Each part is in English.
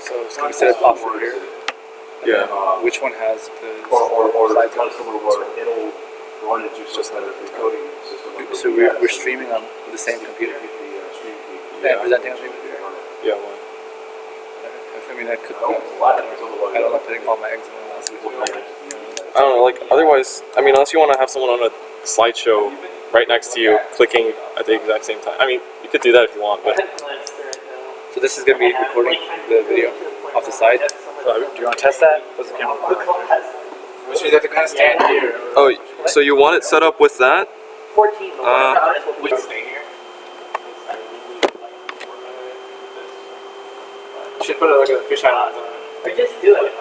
So can we set it off from here? Yeah. Which one has the Or slides kind on? of similar where it'll run into just that encoding system. So we're streaming on the same computer? Yeah, presenting on the same computer? Yeah, one. I mean, I could. I don't know, putting all my eggs in one last week. I don't know, like, otherwise, I mean, unless you want to have someone on a slideshow right next to you clicking at the exact same time. I mean, you could do that if you want, but... So this is going to be recording the video off the side. So do you want to test that? What's the camera? Which means you have to kind of stand here. Oh, so you want it set up with that? 14. We can stay here. Should put it like a fisheye lens. Or just do it.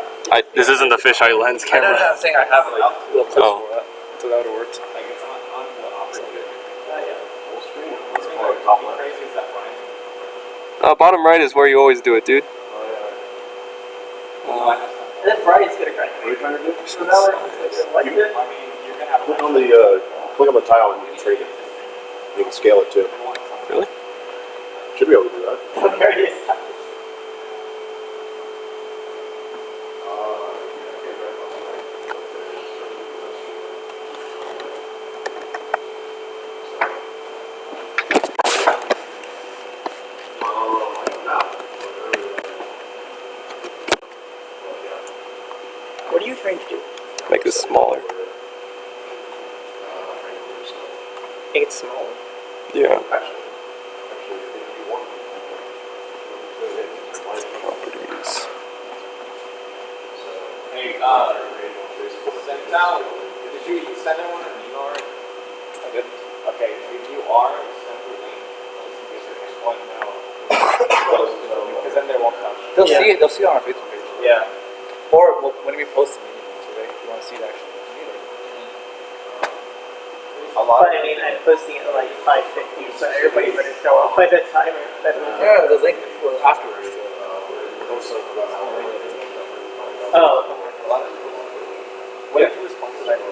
This isn't the fisheye lens camera. I'm saying I have like little clips for that. So that would have worked. Bottom right is where you always do it, dude. And then Brian's gonna crack. What are you trying to do? So now we're just like this. Click on the tile and you can trade it. You can scale it too. Really? Should be able to do that. There it is. What are you trying to do? Make this smaller. Make it smaller. Yeah. Properties. Hey, send out. Did you send anyone an email? I did. Okay, if you are, send the link. Just one now. Because then they won't come. They'll see it. They'll see it on our Facebook page. Yeah. Or when we post the meeting today, if you want to see it actually. A lot. But I mean, I'm posting it at like 5:50, so everybody better show up by the time. Yeah, the link for afterwards. Oh. What did you respond to that? I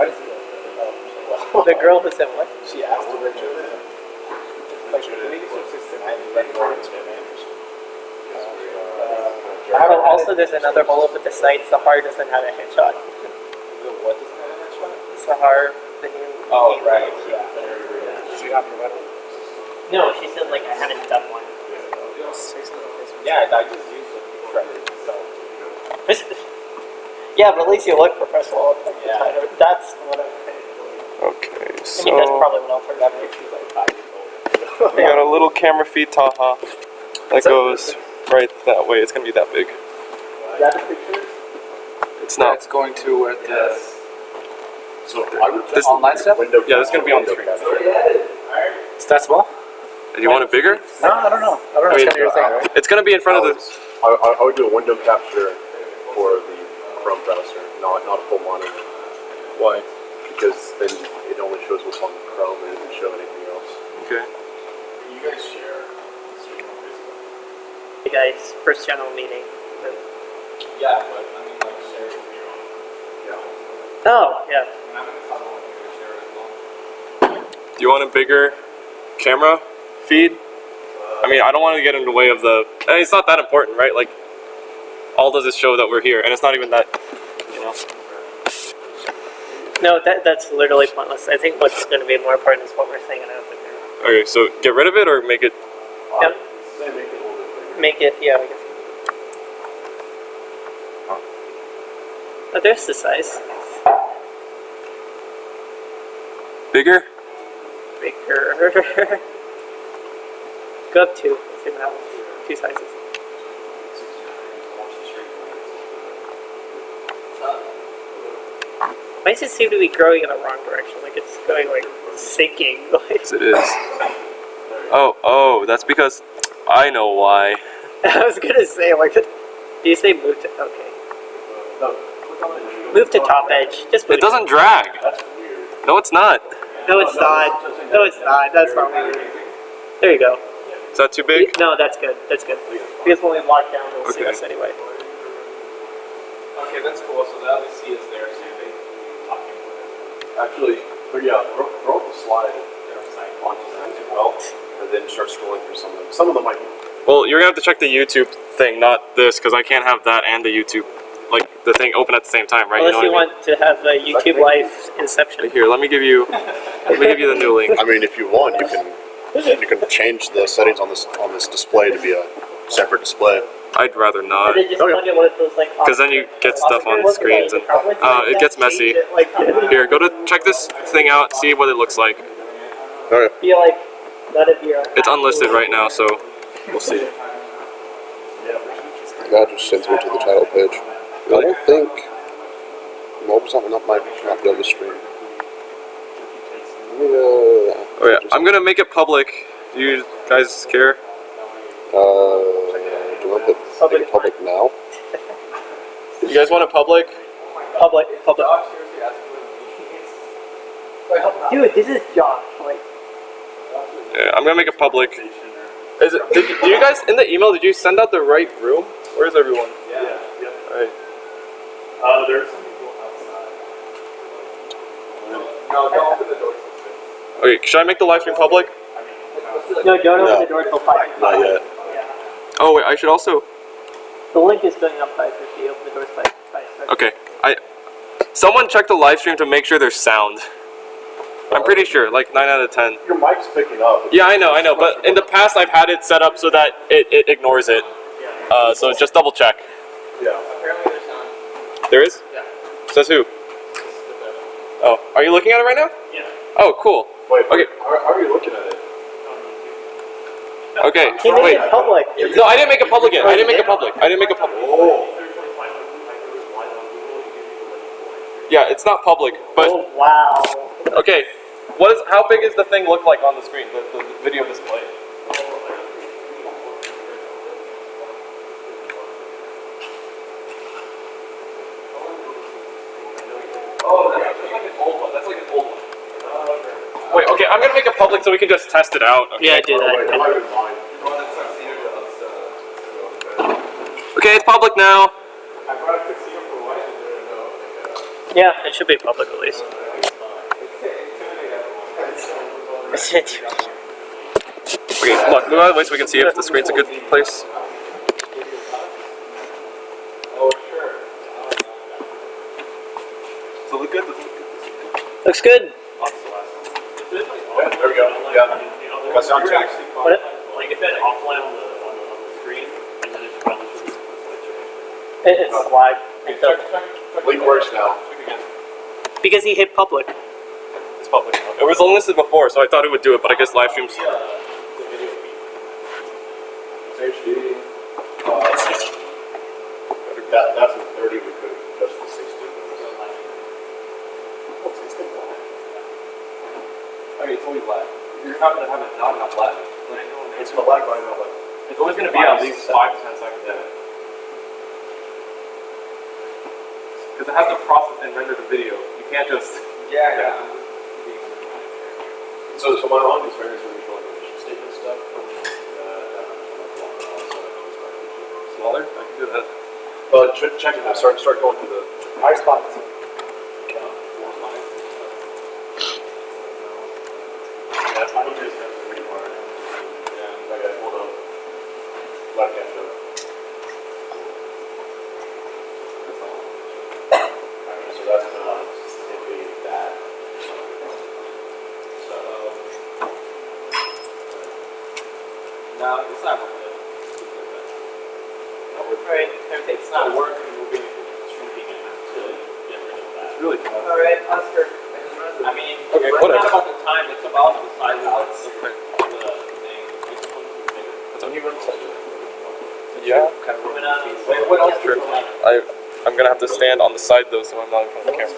didn't see that. The girl who said what? She asked to Richard. Like, the meeting's from 6 to 9. Oh, also there's another hole up at the site. Sahar doesn't have a headshot. What does that have? Sahar, the new. Oh, right. Yeah. So you have to run. No, she said like I haven't done one. Yeah, I just used it for credit, so. Yeah, but at least you look professional. Yeah. That's what I'm saying. Okay, I so... mean, that's probably what I'll turn out pictures like 5 years old. We got a little camera feed Taha that goes right that way. It's going to be that big. Is that a picture? It's not. It's going to where the So I would This- online stuff? Yeah, this is going to be on the screen. Is that small? Do you want it bigger? No, I don't know. I don't know. I It's mean, kind of your thing, right? It's going to be in front of the... I would do a window capture for the Chrome browser, not a full monitor. Why? Because then it only shows what's on Chrome and it doesn't show anything else. Okay. You guys share the stream on Facebook? Hey guys, first channel meeting. Yeah, but I mean, like, share it with your own. Yeah. Oh, yeah. And I'm going to talk about you to share as well. Do you want a bigger camera feed? I mean, I don't want to get in the way of the... It's not that important, right? Like, all does is show that we're here, and it's not even that, you know... No, that's literally pointless. I think what's going to be more important is what we're saying out the there. Okay, so get rid of it or make it... Yep. Say make it a little bit bigger. Make it, yeah, I guess. Oh, there's the size. Bigger? Bigger. Go up 2. See what happens. 2 sizes. Why does it seem to be growing in the wrong direction? Like it's going like sinking. Yes, it is. Oh, that's because I know why. I was gonna say like, do you say move to? Okay. Move to top edge. Just move It doesn't drag. That's weird. No, it's not. No, it's not. No, it's not. That's not weird. There you go. Is that too big? No, that's good. That's good. Because when we walk down, they'll see Okay. us anyway. Okay, that's cool. So now we see us there standing, talking with it. Actually, but yeah, throw up the slide onto that as well, and then start scrolling through some of them. Some of them might be Well, you're gonna have to check the YouTube thing, not this, because I can't have that and the YouTube, like the thing open at the same time, right? Unless you know what I mean? want to have a YouTube Live Inception. Here, let me give you the new link. I mean, if you want, you can change the settings on this display to be a separate display. I'd rather not, And then just plug in one of those like. because then you get stuff on the screens and it gets messy. Here, go to check this thing out, see what it looks like. Okay. Be like, none of your. It's unlisted right now, so we'll see. That just sends me to the title page. I don't think mobile's not might not be on the screen. Oh yeah, I'm gonna make it public. Do you guys care? Do you want to make it public now? You guys want it public? Public. Dude, this is Josh. Like, Yeah, I'm gonna make it public. Is it? Did you guys in the email? Did you send out the right room? Where's everyone? Yeah. All right. There's some people outside. No, don't open the door. Okay, should I make the live stream public? no, don't open No. the door till 5:50. Not yet. Oh wait, I should also. The link is going up 5:50. Open the doors by 5:30. Okay, someone check the live stream to make sure there's sound. I'm pretty sure, like 9 out of 10. Your mic's picking up. Yeah, I know, but in the past I've had it set up so that it ignores it. So just double check. Yeah. Apparently there's none. There is? Yeah. Says who? Oh, are you looking at it right now? Yeah. Oh, cool. Wait. Okay. How are you looking at it? Okay. He made Wait. it public. No, I didn't make it public yet. I didn't make it public. Oh. Yeah, it's not public, but Oh wow. okay. How big does the thing look like on the screen? The video display. Oh, that's like an old one. Wait, okay, I'm gonna make it public so we can just test it out. Okay? Yeah, do Wait, that. might be mine. Okay, it's public now. I brought a tuxedo for white and there no. Yeah, it should be public at least. Okay, look, move out of the way so we can see if the screen's a good place. Oh, sure. Does it look good? Looks good. There we go. Yeah. Got sound check. What? Like if that offline on the screen, and then it's probably It's live. Link works now. Because he hit public. It's public. It was unlisted before, so I thought it would do it, but I guess live streams. It's HD. That's a 30. We could adjust the 60. I mean, it's always black. You're not gonna have it not black. It's black by now, but It's always gonna be at least 5 to 10 seconds in it. Because it has to process and render the video. You can't just. Yeah. so my longest variance when you're showing the mission statement stuff. Smaller? I can do that. Well, check it out. Start going through the high spots. Yeah, I don't just have to rewire. Yeah, okay, hold on. Let it catch up. Alright, so that's gonna be that. So No, it's not working. Alright, It's not working. We'll be shrinking it to get rid of that. It's really fun. Alright, Oscar. I mean, Okay, it's whatever. not about the time, it's about the size of the thing. It's one too big. Don't even Yeah, kind of. Wait, what else? Sure. I'm gonna have to stand on the side though, so I'm not in front of the camera.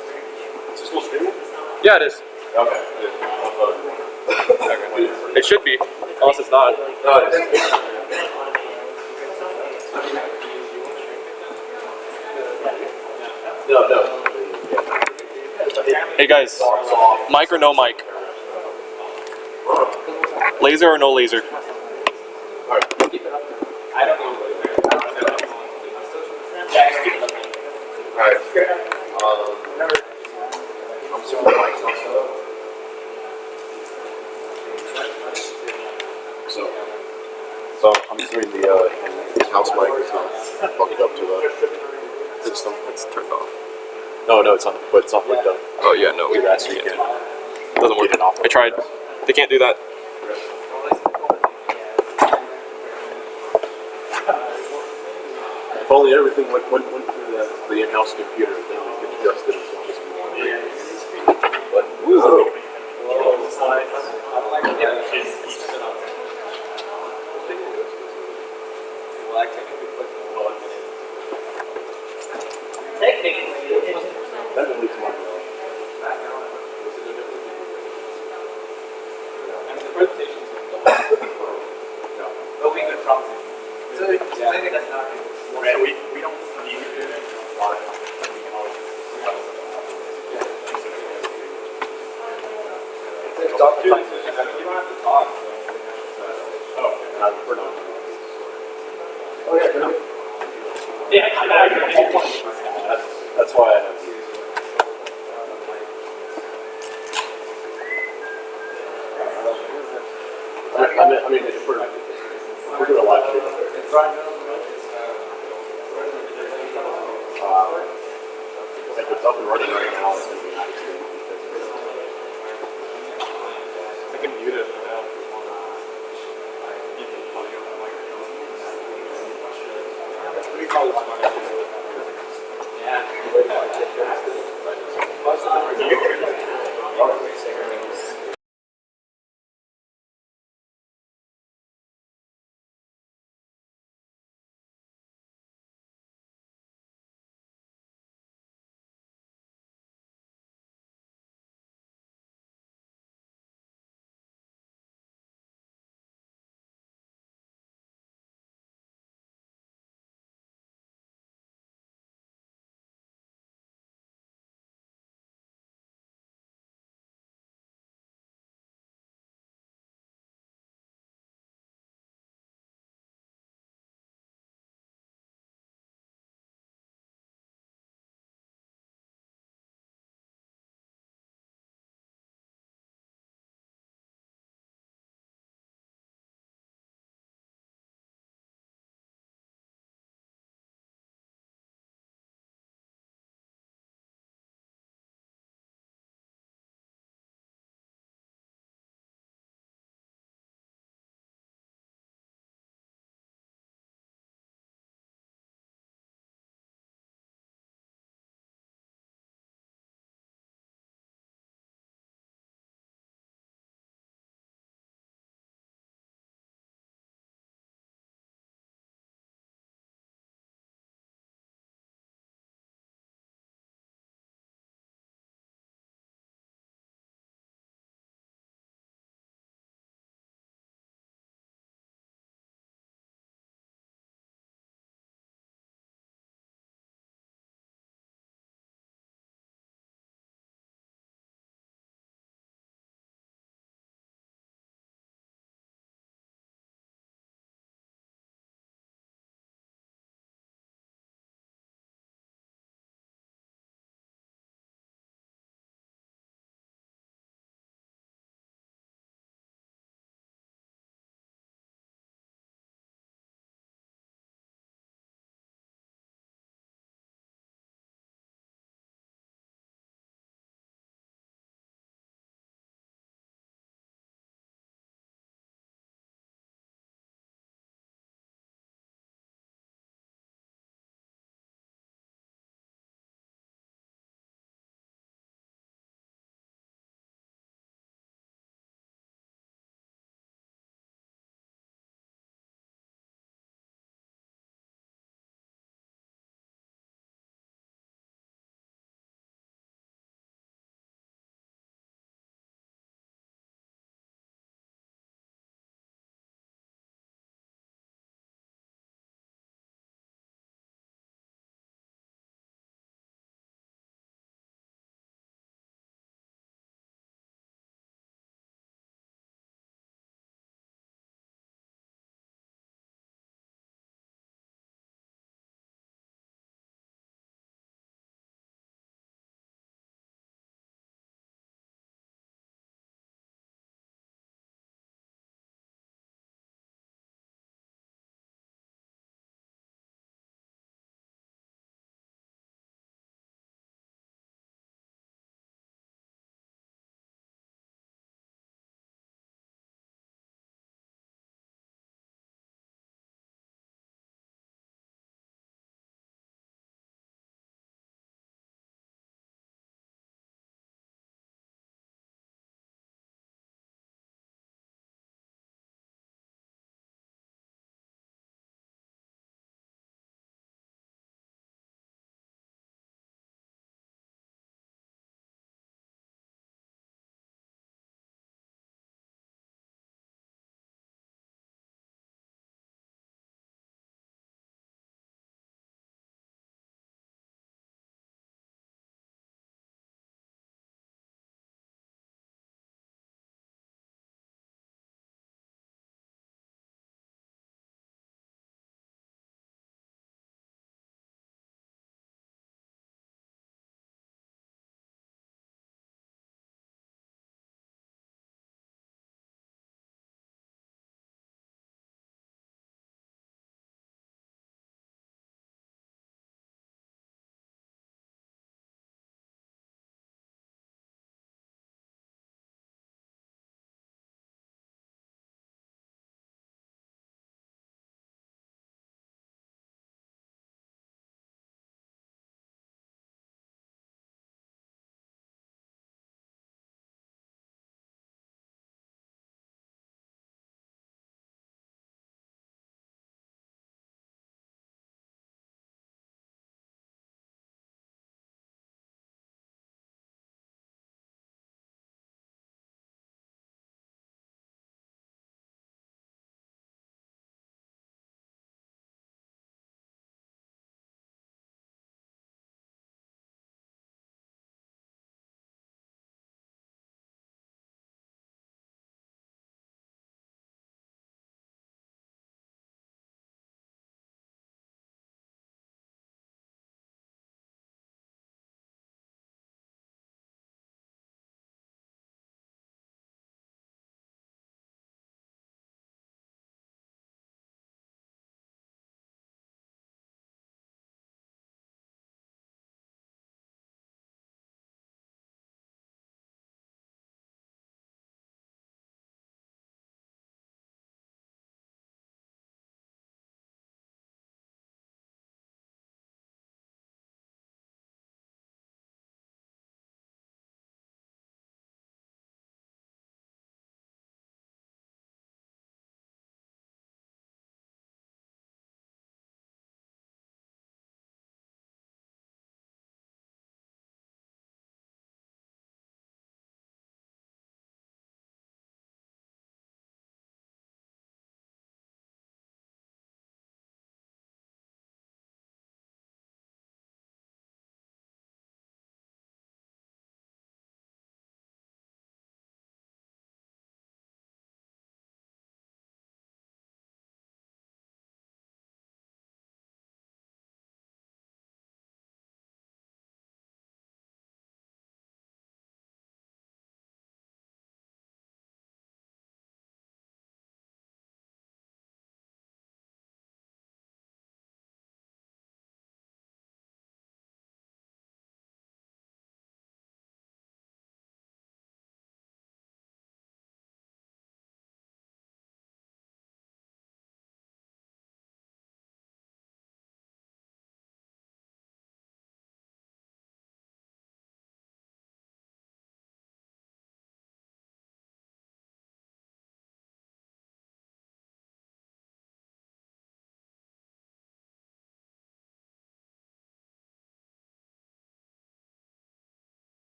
is this still streaming? Yeah, it is. Okay. It should be, unless it's not. No, it is. No. Hey guys, mic or no mic? Laser or no laser? Alright. I don't know. Alright. I'm assuming the mic's not set up. So I'm assuming the in-house mic is not hooked up to the system. It's turned off. No, it's on, but it's not hooked up. Oh yeah, no. Do that so you can It doesn't work. get it off. I tried. They can't do that. If only everything went through the in-house computer, then we could adjust it as long as we wanted. But Well, I technically put the log in it. that at least might know. And the presentation's going to No. There'll be good prompting. So we don't need to do it live. We can always You don't have to talk. We're not. That's why I have these. I mean, if we're doing a live stream, if it's up and running right now, it's going to be nice. I can mute it for now. We call it smart. Yeah. Most of them are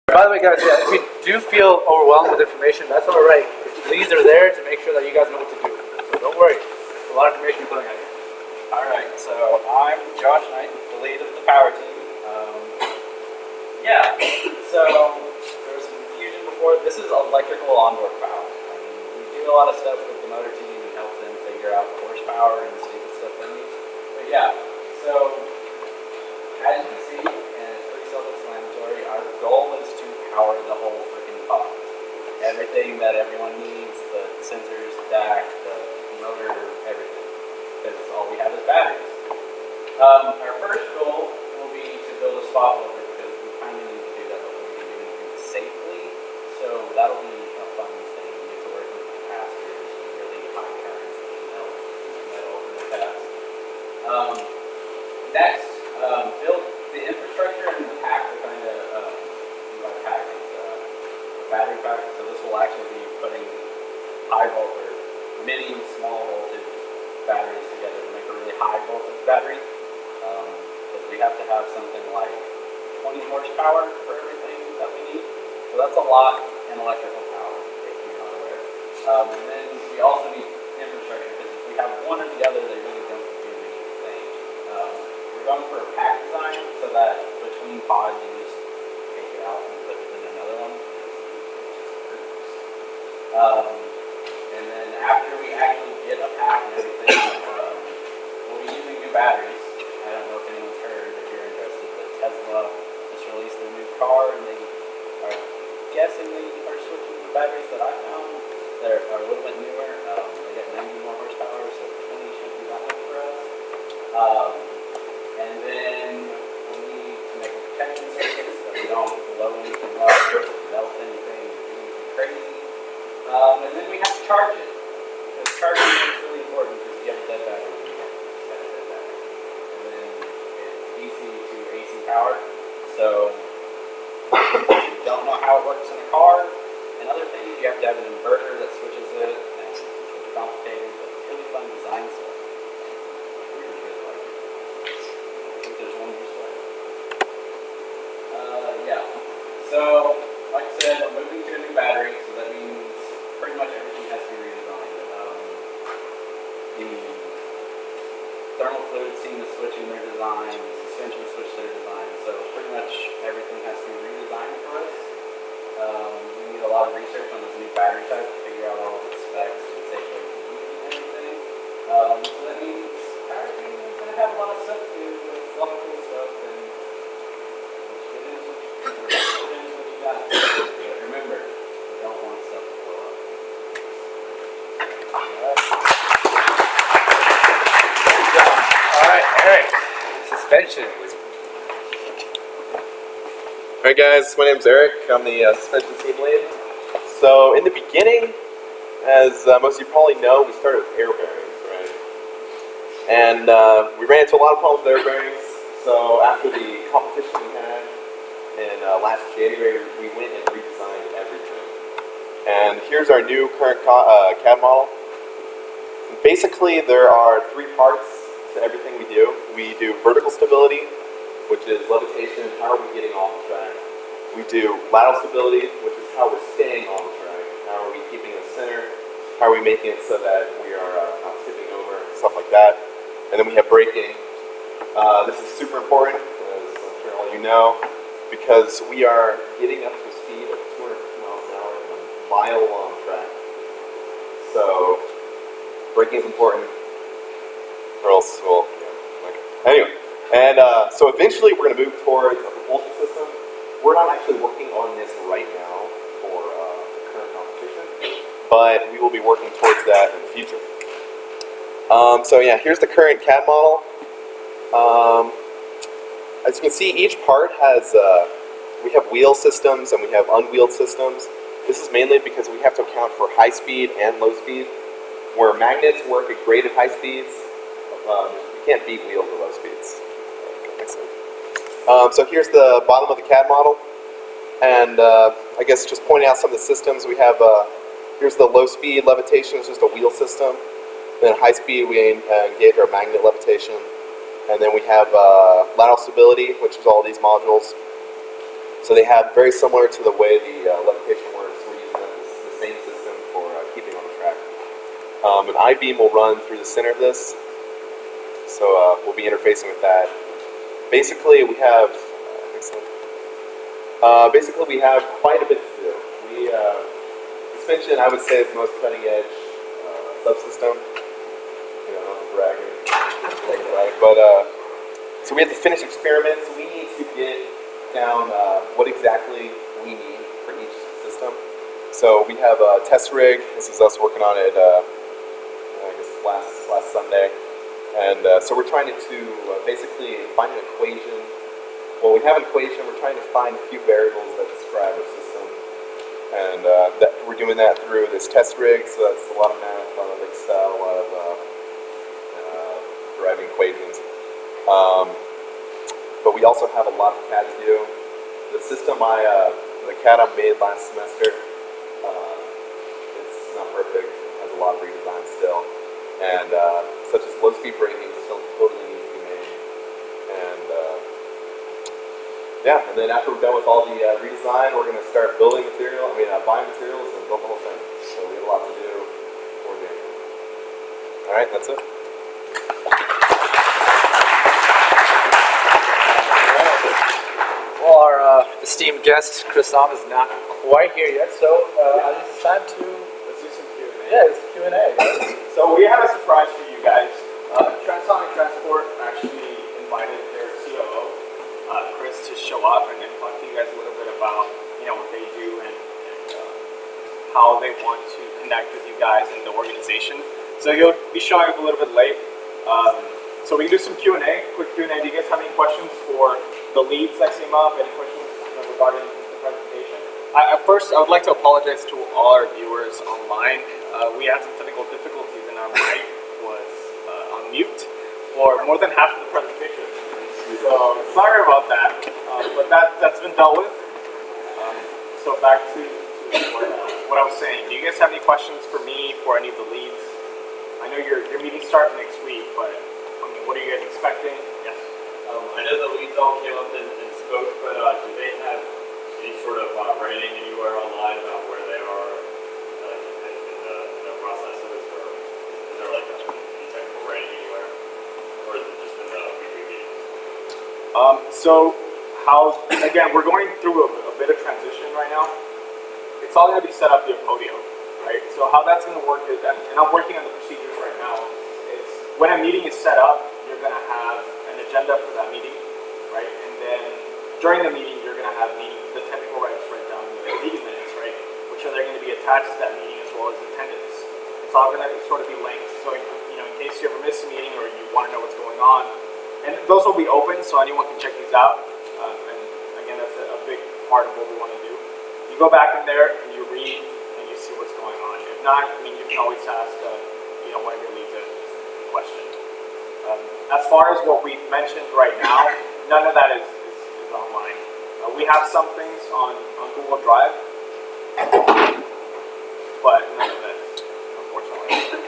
By the way, guys, yeah, if you do feel overwhelmed with information, that's all right. Leads are there to make sure that you guys know what to do. So don't worry. There's a lot of information you're putting out here. Alright, so I'm Josh Knight, the lead of the power team. Yeah, so there was some confusion before. This is electrical onboard power. We do a lot of stuff with the motor team and help them figure out the horsepower and the stupid stuff they need. But yeah, so as you can see, and it's pretty self-explanatory, our goal is to power the whole freaking pod. Everything that everyone needs, the sensors, the DAC, the motor, everything. Because all we have is batteries. Our first goal will be to build a spot welder because we kind of need to do that before we can do anything safely. So that'll be a fun thing. We get to work with capacitors and really high currents that melt metal really fast. Next, build the infrastructure and the pack are kind of by pack is a battery pack. So this will actually be putting high voltage, mini, small voltage batteries together to make a really high voltage battery. Because we have to have something like 20 horsepower for everything that we need. So that's a lot in electrical power, if you're not aware. And then we also need infrastructure because if we have one or the other, they really don't do anything. We're going for a pack design so that between pods you just take it out and put it in another one. And then after we actually get a pack and everything, we'll be using new batteries. I don't know if anyone's heard, if you're interested, but Tesla just released their new car and they are guessing they are switching the batteries that I found. They're a little bit newer. They get 90 more horsepower, so 20 should be that much for us. And then we'll need to make a protection circuit so that we don't blow anything up, melt anything, do anything crazy. And then we have to charge it. Because charging is really important because if you have a dead battery, you have to set a dead battery. And then it's DC to AC power. So if you don't know how it works in a car and other things, you have to have an inverter that switches it. And it's really complicated, but it's really fun design stuff. I really like it. I think there's one more slide. Yeah. So, like I said, we're moving to a new battery, so that means pretty much everything has to be redesigned. The thermal fluids team is switching their design, the suspension switched their design, so pretty much everything has to be redesigned for us. We need a lot of research on this new battery type to figure out all of its specs and safe ways to use it and everything. So that means power team is going to have a lot of stuff to do, it's a lot of cool stuff, and it is what you got. But remember, you don't want stuff to blow up. Alright, suspension. Alright guys, my name's Eric. I'm the suspension team lead. So in the beginning, as most of you probably know, we started with air bearings, right? And we ran into a lot of problems with air bearings. So after the competition we had in last January, we went and redesigned everything. And here's our new current CAD model. Basically, there are three parts to everything we do. We do vertical stability, which is levitation, how are we getting off the track. We do lateral stability, which is how we're staying on the track. How are we keeping the center? How are we making it so that we are not tipping over, stuff like that. And then we have braking. This is super important, as I'm sure all you know, because we are getting up to a speed of 250 miles an hour on a mile-long track. So braking is important, or else we'll, Anyway, and so eventually we're going to move towards a propulsion system. We're not actually working on this right now for the current competition, but we will be working towards that in the future. So yeah, here's the current CAD model. As you can see, each part has, we have wheel systems and we have unwheeled systems. This is mainly because we have to account for high speed and low speed. Where magnets work at graded high speeds, you can't beat wheels at low speeds. So here's the bottom of the CAD model, and I guess just pointing out some of the systems we have. Here's the low speed levitation, it's just a wheel system. Then high speed we engage our magnet levitation, and then we have lateral stability, which is all these modules. So they have very similar to the way the levitation works. We're using the same system for keeping on the track. An I-beam will run through the center of this, so we'll be interfacing with that. Basically, we have quite a bit to do. Suspension, I would say, is the most cutting edge subsystem. You know, not bragging, right? But so we have to finish experiments. We need to get down what exactly we need for each system. So we have a test rig. This is us working on it. I guess last Sunday, and so we're trying to basically find an equation. Well, we have an equation. We're trying to find a few variables that describe our system, and that we're doing that through this test rig. So that's a lot of math, a lot of Excel, a lot of deriving equations. But we also have a lot of CAD to do. The system the CAD I made last semester, it's not perfect. It has a lot of redesign still, and such as low speed braking still totally needs to be made. And yeah, and then after we're done with all the redesign, we're going to start building material. Buying materials and build the whole thing. So we have a lot to do before January. All right, that's it. Well, our esteemed guest, Chris Sam, is not quite here yet, so I think it's time to Let's do some Q&A. yeah, it's Q&A. So we have a surprise for you guys. Transonic Transport actually invited their COO, Chris, to show up and talk to you guys a little bit about what they do and how they want to connect with you guys in the organization. So he'll be showing up a little bit late. So we can do some Q&A, quick Q&A. Do you guys have any questions for the leads that came up? Any questions regarding the presentation? First, I would like to apologize to all our viewers online. We had some technical difficulties and our mic was on mute for more than half of the presentation. So sorry about that, but that's been dealt with. So back to what I was saying. Do you guys have any questions for me for any of the leads? I know your meetings start next week, but what are you guys expecting? Yes. I know the leads all came up and spoke, but do they have any sort of writing anywhere online about where they are in the processes, or is there like any technical writing anywhere, or is it just in the weekly meetings? So again, we're going through a bit of transition right now. It's all going to be set up via Podio, right? So how that's going to work is, and I'm working on the procedures right now, is when a meeting is set up, you're going to have an agenda for that meeting, right? And then during the meeting, you're going to have the technical writers write down the meeting minutes, right? Which are going to be attached to that meeting as well as attendance. It's all going to sort of be linked. So, in case you ever miss a meeting or you want to know what's going on, and those will be open, so anyone can check these out. And again, that's a big part of what we want to do. You go back in there and you read and you see what's going on. If not, you can always ask, one of your leads a question. As far as what we've mentioned right now, none of that is online. We have some things on Google Drive, but none of it, unfortunately.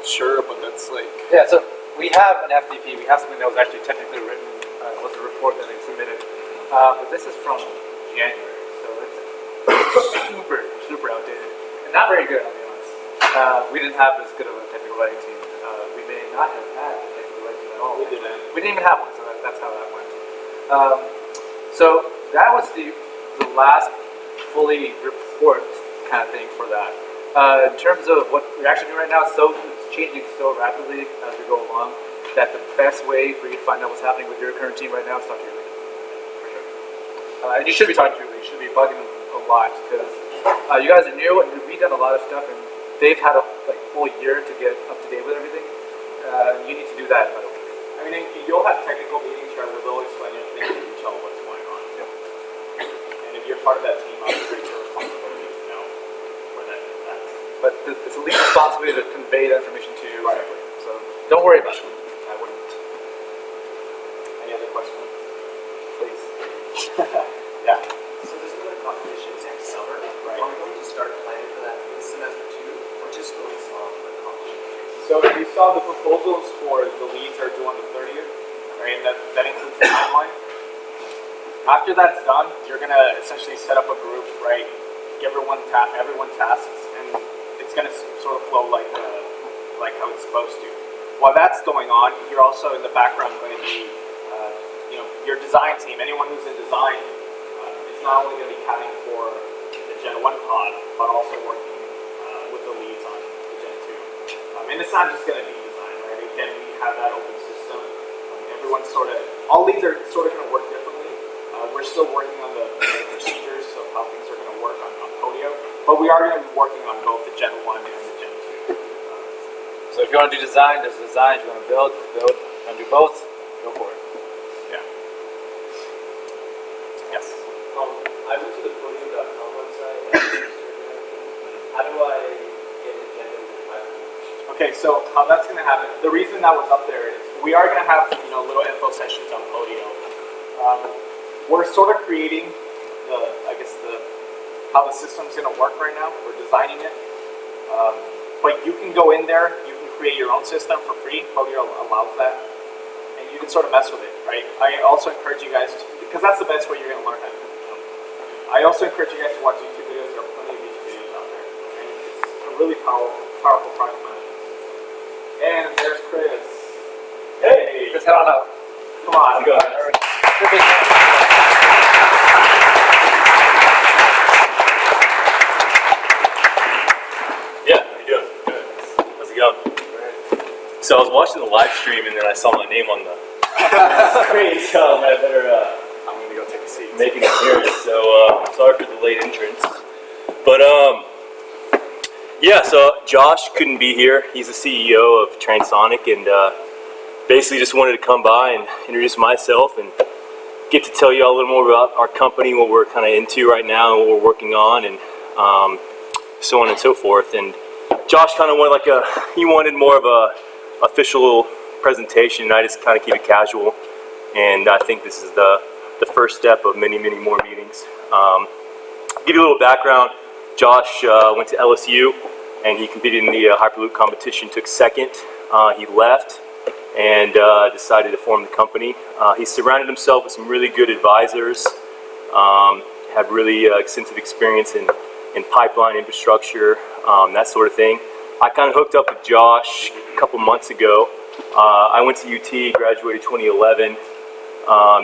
Sure, but that's like yeah. So we have an FDP. We have something that was actually technically written. It was a report that they submitted, but this is from January, so it's super outdated and not very good. I'll be honest. We didn't have this good of a technical writing team. We may not have had a technical writing team at all. We didn't even have one, so that's how that went. So that was the last fully report kind of thing for that. In terms of what we're actually doing right now, it's changing so rapidly as we go along that the best way for you to find out what's happening with your current team right now is talk to your lead. For sure. And you should be talking to your lead. You should be bugging them a lot because you guys are new and we've done a lot of stuff and they've had a full year to get up to date with everything. You need to do that in about a week. You'll have technical meetings where they'll explain everything in detail what's going on. Yep. And if you're part of that team, obviously it's your responsibility to know where that is at. But it's a lead responsibility to convey that information to you. Right. So don't worry about it. I wouldn't. Any other questions? Please. Yeah. So there's another competition next summer. Right. Are we going to start planning for that in semester 2 or just focus on the competition? So you saw the proposals for the leads are due on the 30th. right? And that includes the timeline. After that's done, you're gonna essentially set up a group, right? Give everyone tasks, and it's gonna sort of flow like how it's supposed to. While that's going on, you're also in the background going to be, your design team. Anyone who's in design is not only going to be accounting for the Gen 1 pod, but also working with the leads on the Gen 2. And it's not just going to be design, right? Again, we have that open system. Everyone's all leads are sort of going to work differently. We're still working on the procedures of how things are going to work on Podio, but we are going to be working on both the Gen 1 and the Gen 2. So if you want to do design, there's design. If you want to build, just build. If you want to do both, go for it. Yeah. Yes. I went to the podium.com website and how do I get an agenda with Hyperloop? Okay, so how that's going to happen, the reason that was up there is we are going to have little info sessions on Podio. We're sort of creating how the system's going to work right now. We're designing it. But you can go in there, you can create your own system for free. Podio allows that. And you can sort of mess with it, right? I also encourage you guys, because that's the best way you're going to learn how to do it. I also encourage you guys to watch YouTube videos. There are plenty of YouTube videos out there. And it's a really powerful project management system. And there's Chris. Hey! Just head on up. Come on. Go ahead. Yeah, how you doing? Good. How's it going? So I was watching the live stream and then I saw my name on the screen, so I better I'm going to go take a seat. make an appearance. So sorry for the late entrance. But yeah, so Josh couldn't be here. He's the CEO of Transonic, and basically just wanted to come by and introduce myself and get to tell you all a little more about our company, what we're kind of into right now, and what we're working on, and so on and so forth. And Josh kind of wanted more of a official presentation, and I just kind of keep it casual. And I think this is the first step of many, many more meetings. Give you a little background. Josh went to LSU, and he competed in the Hyperloop competition, took second. He left and decided to form the company. He surrounded himself with some really good advisors, had really extensive experience in pipeline infrastructure, that sort of thing. I kind of hooked up with Josh a couple months ago. I went to UT, graduated 2011,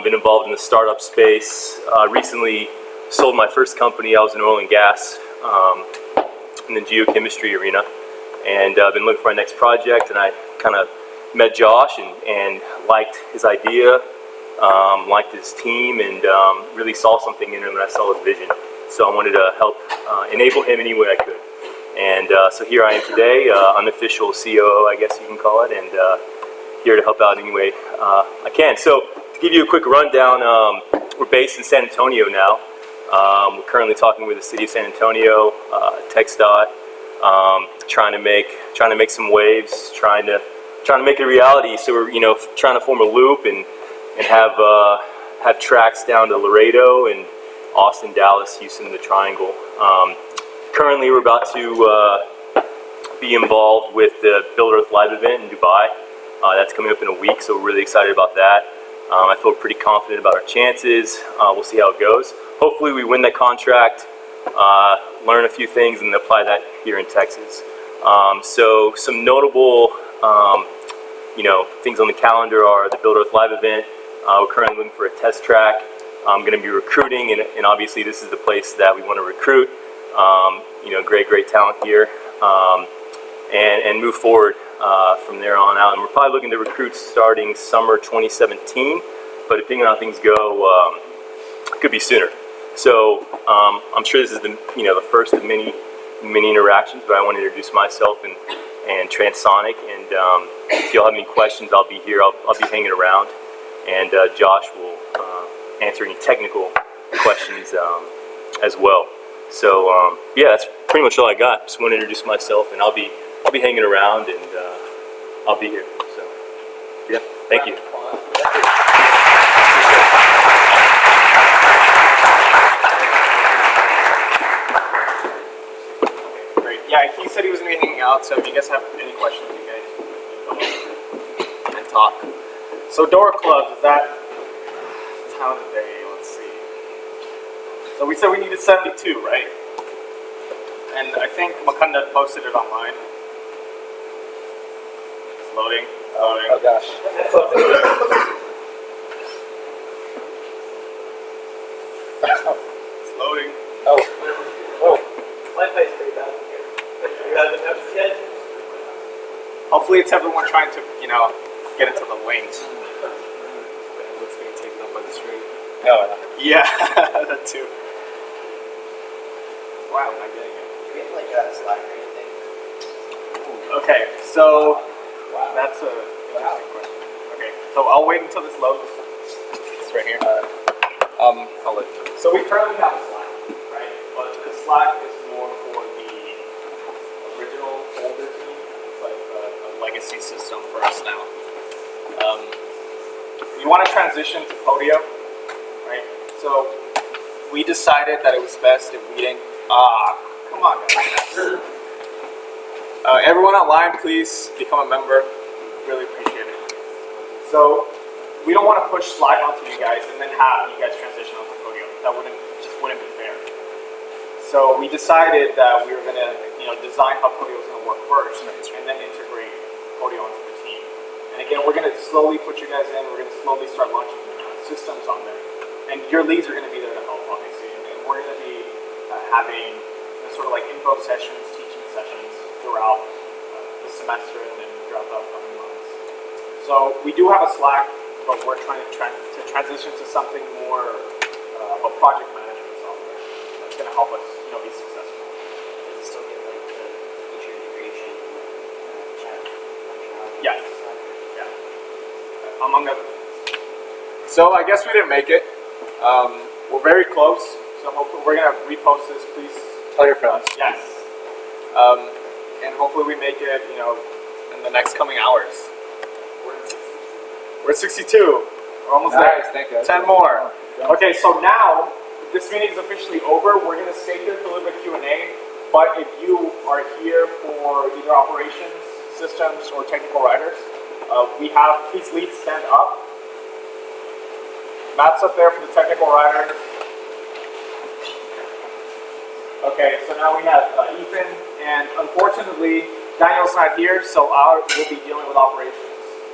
been involved in the startup space. Recently sold my first company. I was in oil and gas in the geochemistry arena, and I've been looking for my next project, and I kind of met Josh and liked his idea, liked his team, and really saw something in him, and I saw his vision. So I wanted to help enable him any way I could. And so here I am today, unofficial COO, I guess you can call it, and here to help out any way I can. So to give you a quick rundown, we're based in San Antonio now. We're currently talking with the city of San Antonio, TxDOT, trying to make some waves, trying to make it a reality. So we're trying to form a loop and have tracks down to Laredo and Austin, Dallas, Houston, the Triangle. Currently, we're about to be involved with the Build Earth Live event in Dubai. That's coming up in a week, so we're really excited about that. I feel pretty confident about our chances. We'll see how it goes. Hopefully, we win that contract, learn a few things, and apply that here in Texas. So some notable things on the calendar are the Build Earth Live event. We're currently looking for a test track. I'm going to be recruiting, and obviously this is the place that we want to recruit. Great talent here, and move forward from there on out. And we're probably looking to recruit starting summer 2017, but depending on how things go, it could be sooner. So I'm sure this is the first of many interactions, but I want to introduce myself and Transonic, and if y'all have any questions, I'll be here. I'll be hanging around, and Josh will answer any technical questions as well. So yeah, that's pretty much all I got. Just want to introduce myself, and I'll be hanging around, and I'll be here. So yeah, thank you. Great. Yeah, he said he was going to be hanging out, so if you guys have any questions, you guys can come up and talk. So door clubs, is that time of the day? Let's see. So we said we needed 72, right? And I think Makunda posted it online. It's loading. Loading. Oh gosh. It's loading. Oh. Wi-Fi is pretty bad here. You haven't noticed yet? Hopefully it's everyone trying to, get into the links. It's getting taken up by the stream. No. Yeah, that too. Wow, I'm not getting it. Do we have like a Slack or anything? Okay, so that's a interesting question. Okay, so I'll wait until this loads. It's right here. I'll let you. So we currently have a Slack, right? But the Slack is more for the original older team. It's like a legacy system for us now. We want to transition to Podio, right? So we decided that it was best if we didn't. Come on, guys. Everyone online, please become a member. Really appreciate it. So we don't want to push Slack onto you guys and then have you guys transition onto Podio. That wouldn't be fair. So we decided that we were going to, design how Podio was going to work first, and then integrate Podio onto the team. And again, we're going to slowly put you guys in. We're going to slowly start launching systems on there, and your leads are going to be there to help, obviously. And we're going to be having sort of like info sessions, teaching sessions throughout the semester and then throughout the upcoming months. So we do have a Slack, but we're trying to transition to something more of a project management software that's going to help us, be successful. Does it still get like the feature integration, chat functionality? Yes. Yeah. Among other things. So I guess we didn't make it. We're very close. So hopefully we're going to repost this. Please Tell your friends. yes. And hopefully we make it, in the next coming hours. We're at 62. We're almost Nice, there. thank you. 10 more. Okay, so now this meeting is officially over. We're going to stay here for a little bit Q&A. But if you are here for either operations, systems, or technical writers, please lead stand up. Matt's up there for the technical writer. Okay, so now we have Ethan, and unfortunately, Daniel's not here, so we'll be dealing with operations.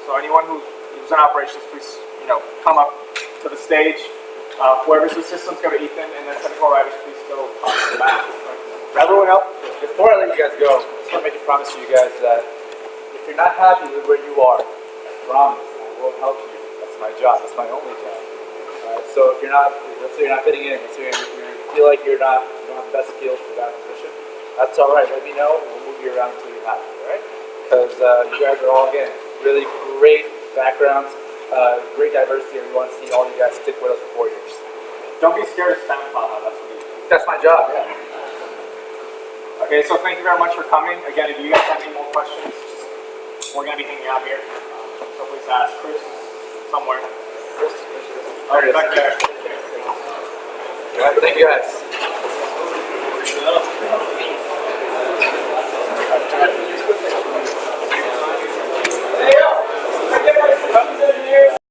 So anyone who's in operations, please, come up to the stage. Whoever's the systems, go to Ethan, and then technical writers, please go talk to Matt. Everyone else, before I let you guys go, I just want to make a promise to you guys that if you're not happy with where you are, I promise I will help you. That's my job. That's my only job. Alright, so if you're not, let's say you're not fitting in, let's say you feel like you don't have the best skills for that position, that's alright. Let me know. We'll move you around until you're happy. Alright? Because you guys are all, again, really great backgrounds, great diversity, and we want to see all you guys stick with us for 4 years. Don't be scared to stand up. That's what you do. That's my job. Yeah. Okay, so thank you very much for coming. Again, if you guys have any more questions, we're going to be hanging out here. So please ask Chris somewhere. Chris, Okay, back there. Alright, thank you guys.